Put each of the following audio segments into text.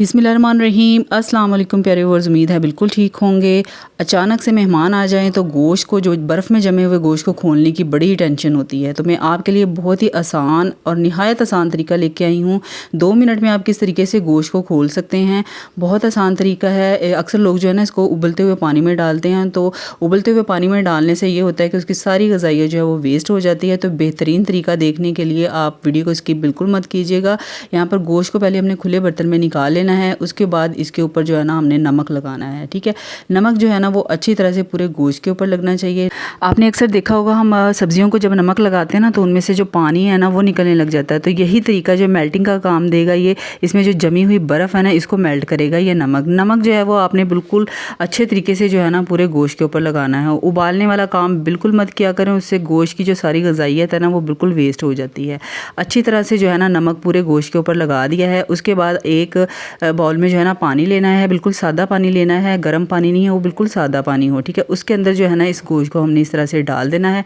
बिस्मिल्लाहिर्रहमानिर्रहीम। अस्सलाम वालेकुम प्यारे व्यूअर्स, उम्मीद है बिल्कुल ठीक होंगे। अचानक से मेहमान आ जाएं तो गोश्त को, जो बर्फ़ में जमे हुए गोश्त को खोलने की बड़ी टेंशन होती है। तो मैं आपके लिए बहुत ही आसान और निहायत आसान तरीका लेके आई हूँ। 2 मिनट में आप किस तरीके से गोश्त को खोल सकते हैं, बहुत आसान तरीका है। अक्सर लोग जो है ना इसको उबलते हुए पानी में डालते हैं, तो उबलते हुए पानी में डालने से ये होता है कि उसकी सारी ग़िज़ाइयत जो है वो वेस्ट हो जाती है। तो बेहतरीन तरीका देखने के लिए आप वीडियो को स्किप बिल्कुल मत कीजिएगा। यहाँ पर गोश्त को पहले हमने खुले बर्तन में निकाल लेना है, उसके बाद इसके ऊपर जो है ना हमने नमक लगाना है। ठीक है, नमक जो है ना वो अच्छी तरह से पूरे गोश्त के ऊपर लगना चाहिए। आपने अक्सर देखा होगा हम सब्जियों को जब नमक लगाते हैं ना तो उनमें से जो पानी है ना वो निकलने लग जाता है। तो यही तरीका जो मेल्टिंग का काम देगा, ये इसमें जो जमी हुई बर्फ़ है ना इसको मेल्ट करेगा ये नमक जो है वो आपने बिल्कुल अच्छे तरीके से जो है ना पूरे गोश्त के ऊपर लगाना है। उबालने वाला काम बिल्कुल मत किया करें, उससे गोश्त की जो सारी ग़िज़ाइयत है ना वो बिल्कुल वेस्ट हो जाती है। अच्छी तरह से जो है ना नमक पूरे गोश्त के ऊपर लगा दिया है। उसके बाद एक बाउल में जो है ना पानी लेना है, बिल्कुल सादा पानी लेना है, गर्म पानी नहीं है, वो बिल्कुल सादा पानी हो। ठीक है, उसके अंदर जो है ना इस गोश्त को हमने इस तरह से डाल देना है।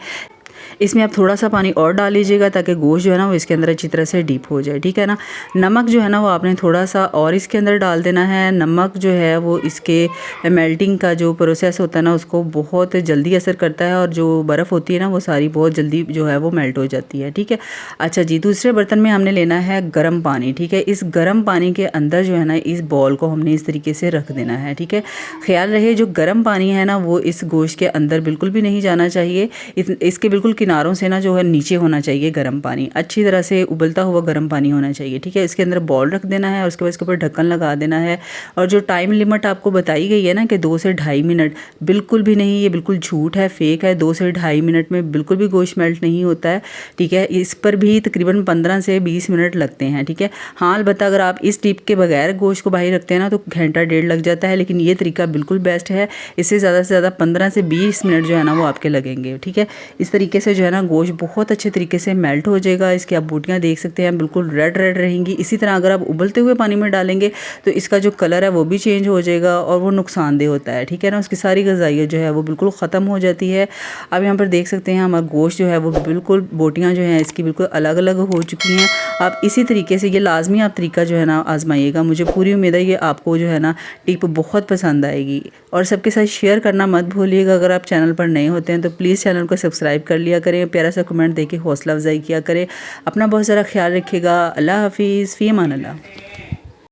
इसमें आप थोड़ा सा पानी और डाल लीजिएगा ताकि गोश्त जो है ना वो इसके अंदर अच्छी तरह से डीप हो जाए। ठीक है ना, नमक जो है ना वो आपने थोड़ा सा और इसके अंदर डाल देना है। नमक जो है वो इसके मेल्टिंग का जो प्रोसेस होता है ना उसको बहुत जल्दी असर करता है, और जो बर्फ़ होती है ना वो सारी बहुत जल्दी जो है वो मेल्ट हो जाती है। ठीक है, अच्छा जी, दूसरे बर्तन में हमने लेना है गर्म पानी। ठीक है, इस गर्म पानी के अंदर जो है ना इस बॉल को हमने इस तरीके से रख देना है। ठीक है, ख्याल रहे जो गर्म पानी है ना वो इस गोश्त के अंदर बिल्कुल भी नहीं जाना चाहिए। इसके बिल्कुल किनारों से ना जो है नीचे होना चाहिए गर्म पानी, अच्छी तरह से उबलता हुआ गर्म पानी होना चाहिए। ठीक है, इसके अंदर बॉल रख देना है और उसके बाद इसके ऊपर ढक्कन लगा देना है। और जो टाइम लिमिट आपको बताई गई है ना कि 2 से ढाई मिनट, बिल्कुल भी नहीं, ये बिल्कुल झूठ है, फेक है। 2 से ढाई मिनट में बिल्कुल भी गोश्त मेल्ट नहीं होता है। ठीक है, इस पर भी तकरीबन 15 से 20 मिनट लगते हैं। ठीक है, हाँ अलबत्ता अगर आप इस टिप के बगैर गोश्त को बाहर रखते हैं ना तो घंटा डेढ़ लग जाता है, लेकिन ये तरीका बिल्कुल बेस्ट है। इससे ज़्यादा से ज़्यादा 15 से 20 मिनट जो है ना वो आपके लगेंगे। ठीक है, इस तरीके से जो है ना गोश्त बहुत अच्छे तरीके से मेल्ट हो जाएगा। इसकी आप बूटियाँ देख सकते हैं बिल्कुल रेड रेड रहेंगी। इसी तरह अगर आप उबलते हुए पानी में डालेंगे तो इसका जो कलर है वो भी चेंज हो जाएगा और वो नुकसानदेह होता है। ठीक है ना, उसकी सारी ग़िज़ाइयत जो है वो बिल्कुल ख़त्म हो जाती है। अब यहाँ पर देख सकते हैं हमारा गोश्त जो है वो बिल्कुल, बोटियाँ जो हैं इसकी बिल्कुल अलग अलग हो चुकी हैं। आप इसी तरीके से ये लाजमी आप तरीका जो है ना आजमाइएगा। मुझे पूरी उम्मीद है ये आपको जो है ना टिप बहुत पसंद आएगी, और सबके साथ शेयर करना मत भूलिएगा। अगर आप चैनल पर नए होते हैं तो प्लीज़ चैनल को सब्सक्राइब कर लिया करें, प्यारा सा कमेंट देके हौसला अफजाई किया करें। अपना बहुत सारा ख्याल रखिएगा। अल्लाह हाफिज़, फ़ी अमान अल्लाह।